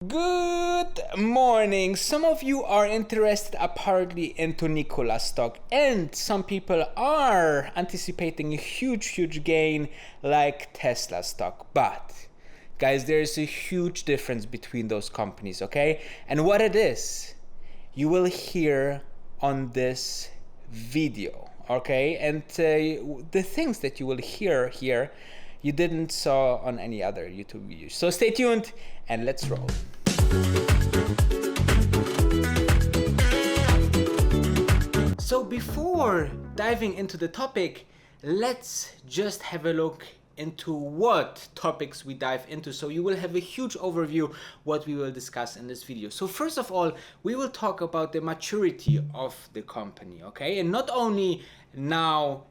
Good morning. Some of you are interested apparently into Nikola stock, and some people are anticipating a huge gain like Tesla stock. But guys, there's a huge difference between those companies, okay? And what it is, you will hear on this video, okay? And the things that you will hear here, you didn't saw on any other YouTube videos. So stay tuned and let's roll. So before diving into the topic, let's just have a look into what topics we dive into, so you will have a huge overview what we will discuss in this video. So first of all, we will talk about the maturity of the company, okay? And not only now,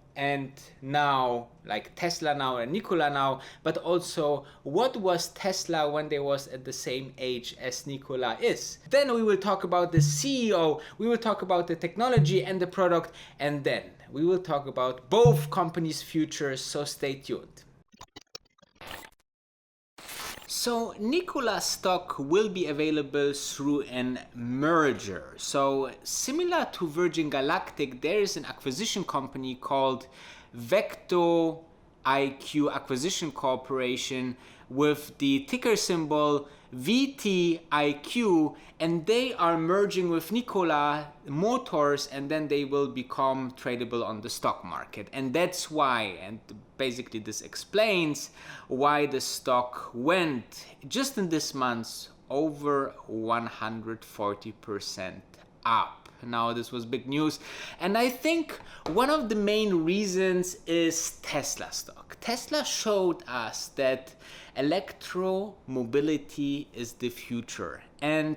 like Tesla now and Nikola now, but also what was Tesla when they was at the same age as Nikola is. Then we will talk about the CEO, we will talk about the technology and the product, and then we will talk about both companies' futures, so stay tuned. So Nikola stock will be available through an merger. So similar to Virgin Galactic, there is an acquisition company called VTIQ Acquisition Corporation with the ticker symbol VTIQ, and they are merging with Nikola Motors, and then they will become tradable on the stock market. And that's why, and basically this explains why the stock went just in this month over 140% up. Now this was big news, and I think one of the main reasons is Tesla stock. Tesla showed us that electromobility is the future, and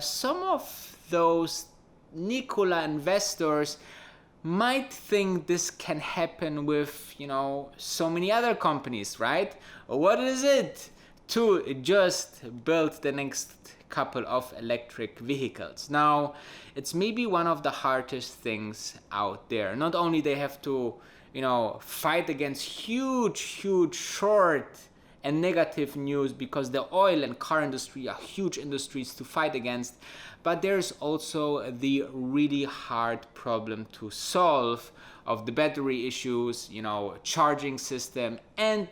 some of those Nikola investors might think this can happen with, so many other companies, right? What is it to just build the next couple of electric vehicles? Now, it's maybe one of the hardest things out there. Not only they have to, fight against huge short and negative news, because the oil and car industry are huge industries to fight against, but there's also the really hard problem to solve of the battery issues, charging system, and.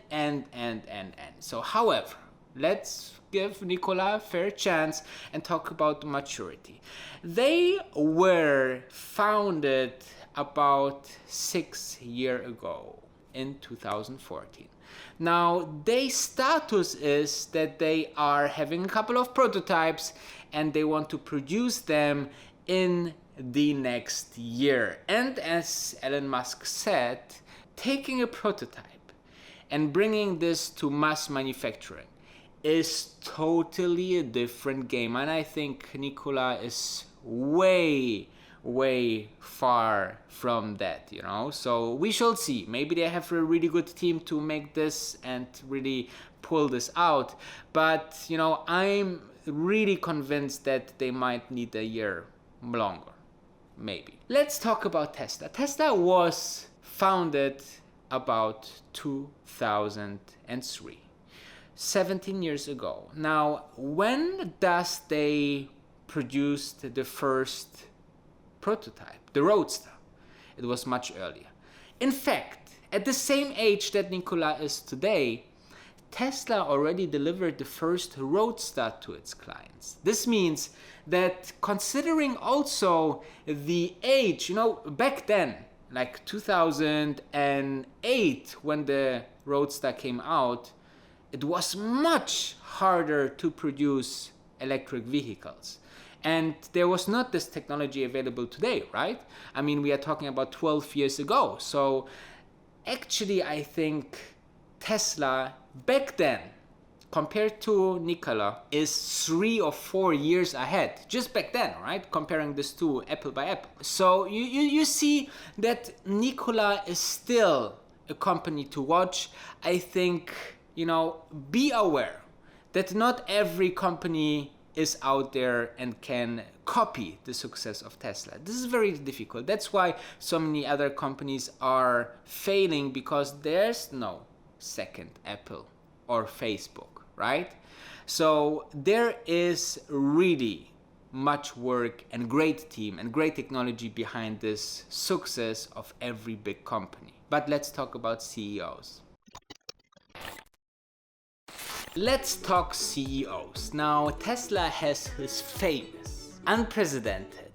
So however, let's give Nikola a fair chance and talk about maturity. They were founded about 6 years ago in 2014. Now, their status is that they are having a couple of prototypes and they want to produce them in the next year. And as Elon Musk said, taking a prototype and bringing this to mass manufacturing is totally a different game. And I think Nikola is way far from that, so we shall see. Maybe they have a really good team to make this and really pull this out, but I'm really convinced that they might need a year longer, maybe. Let's talk about Tesla. Tesla was founded about 2003, 17 years ago. Now, when does they produced the first prototype, the Roadster? It was much earlier. In fact, at the same age that Nikola is today, Tesla already delivered the first Roadster to its clients. This means that, considering also the age, back then, like 2008, when the Roadster came out, it was much harder to produce electric vehicles. And there was not this technology available today, right? I mean, we are talking about 12 years ago. So actually, I think Tesla back then, compared to Nikola, is 3 or 4 years ahead. Just back then, right? Comparing this to Apple by Apple. So you see that Nikola is still a company to watch. I think, be aware that not every company is out there and can copy the success of Tesla. This is very difficult. That's why so many other companies are failing, because there's no second Apple or Facebook, right? So there is really much work and great team and great technology behind this success of every big company. But let's talk about CEOs. Let's talk CEOs. Now, Tesla has his famous, unprecedented,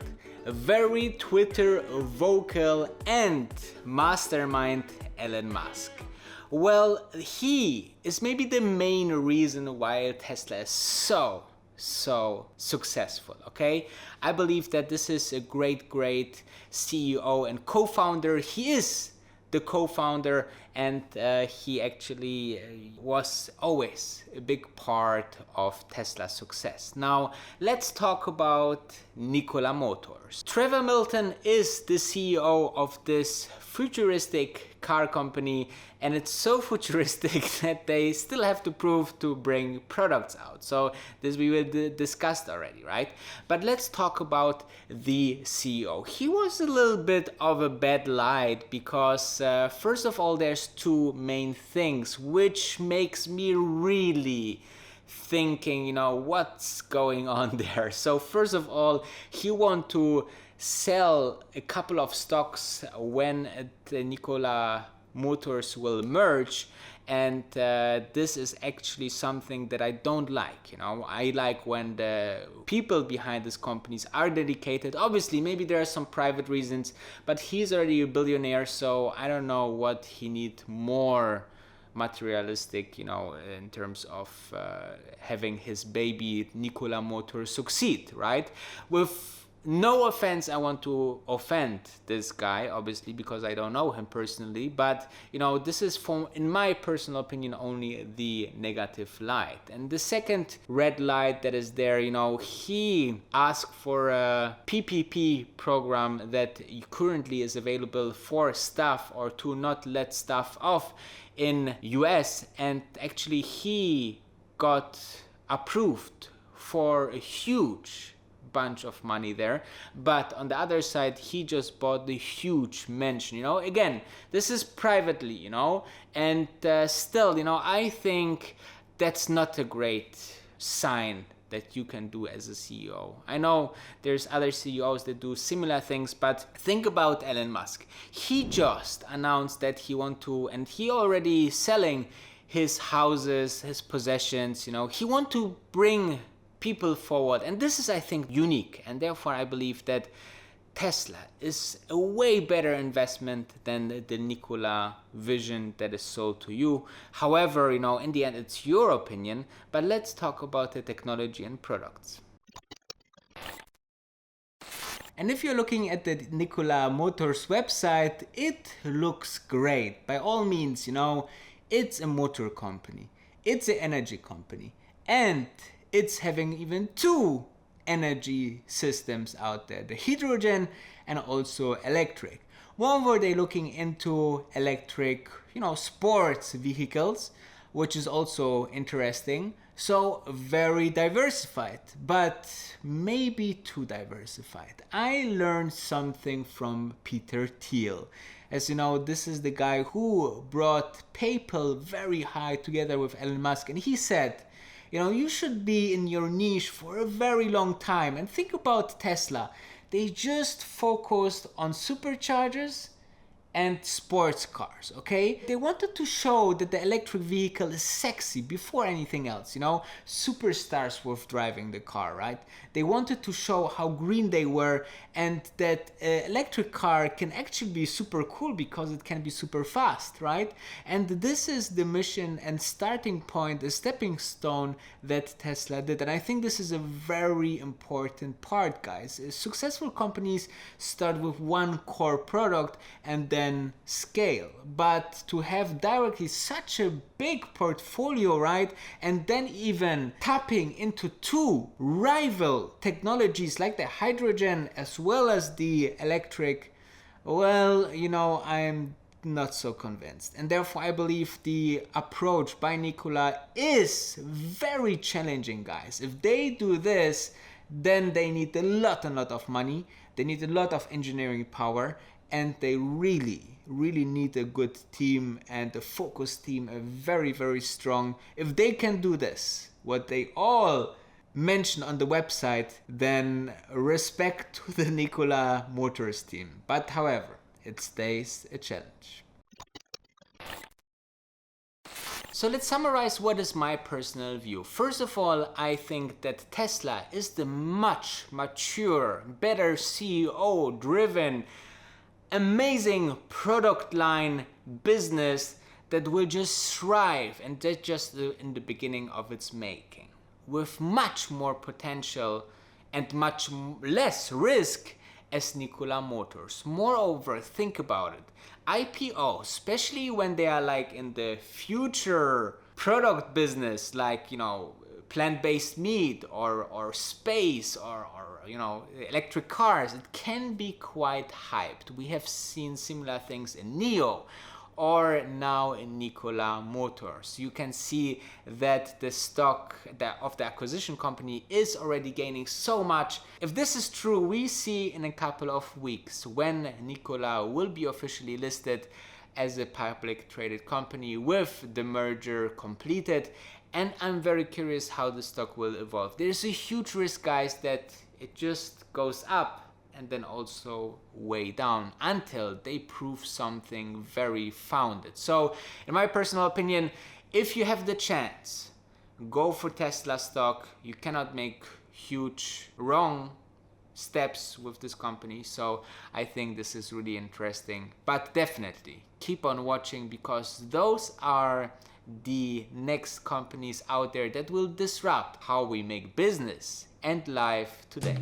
very Twitter vocal and mastermind Elon Musk. Well, he is maybe the main reason why Tesla is so successful, okay? I believe that this is a great CEO and co-founder. He is the co-founder, and he actually was always a big part of Tesla's success. Now, let's talk about Nikola Motors. Trevor Milton is the CEO of this futuristic car company, and it's so futuristic that they still have to prove to bring products out. So this we will discussed already, right? But let's talk about the CEO. He was a little bit of a bad light because first of all, there's two main things which makes me really thinking, what's going on there. So first of all, he want to sell a couple of stocks when the Nikola Motors will merge, and this is actually something that I don't like. I like when the people behind these companies are dedicated. Obviously, maybe there are some private reasons, but he's already a billionaire, so I don't know what he needs more materialistic, in terms of having his baby Nikola Motors succeed, right? With no offense, I want to offend this guy, obviously, because I don't know him personally, but this is, in my personal opinion, only the negative light. And the second red light that is there, he asked for a PPP program that currently is available for staff, or to not let staff off in US, and actually he got approved for a huge bunch of money there. But on the other side, he just bought the huge mansion. Again, this is privately, and still, I think that's not a great sign that you can do as a CEO. I know there's other CEOs that do similar things, but think about Elon Musk. He just announced that he want to, and he already selling his houses, his possessions, he want to bring people forward, and this is, I think, unique, and therefore I believe that Tesla is a way better investment than the Nikola vision that is sold to you. However, in the end, it's your opinion, but let's talk about the technology and products. And if you're looking at the Nikola Motors website, it looks great. By all means, it's a motor company, it's an energy company, and it's having even two energy systems out there, the hydrogen and also electric. One where they're looking into electric, sports vehicles, which is also interesting. So very diversified, but maybe too diversified. I learned something from Peter Thiel. As you know, this is the guy who brought PayPal very high together with Elon Musk, and he said, you should be in your niche for a very long time. And think about Tesla. They just focused on superchargers and sports cars, okay? They wanted to show that the electric vehicle is sexy before anything else, Superstars were driving the car, right? They wanted to show how green they were, and that electric car can actually be super cool because it can be super fast, right? And this is the mission and starting point, the stepping stone that Tesla did. And I think this is a very important part, guys. Successful companies start with one core product and then scale. But to have directly such a big portfolio, right? And then even tapping into two rival technologies like the hydrogen as well as the electric, well, I'm not so convinced. And therefore I believe the approach by Nikola is very challenging, guys. If they do this, then they need a lot of money, they need a lot of engineering power, and they really need a good team and a focused team, a very strong. If they can do this what they all mention on the website, then respect to the Nikola Motors team. But however, it stays a challenge. So let's summarize what is my personal view. First of all, I think that Tesla is the much mature, better CEO driven, amazing product line business that will just thrive, and that's just in the beginning of its making, with much more potential and much less risk as Nikola Motors. Moreover, think about it. IPO, especially when they are like in the future product business, like, you know, plant-based meat or space or you know, electric cars, it can be quite hyped. We have seen similar things in NIO or now in Nikola Motors. You can see that the stock of the acquisition company is already gaining so much. If this is true, we see in a couple of weeks when Nikola will be officially listed as a public traded company with the merger completed. And I'm very curious how the stock will evolve. There's a huge risk, guys, that it just goes up and then also way down until they prove something very founded. So in my personal opinion, if you have the chance, go for Tesla stock. You cannot make huge wrong steps with this company. So I think this is really interesting, but definitely keep on watching, because those are the next companies out there that will disrupt how we make business and life today.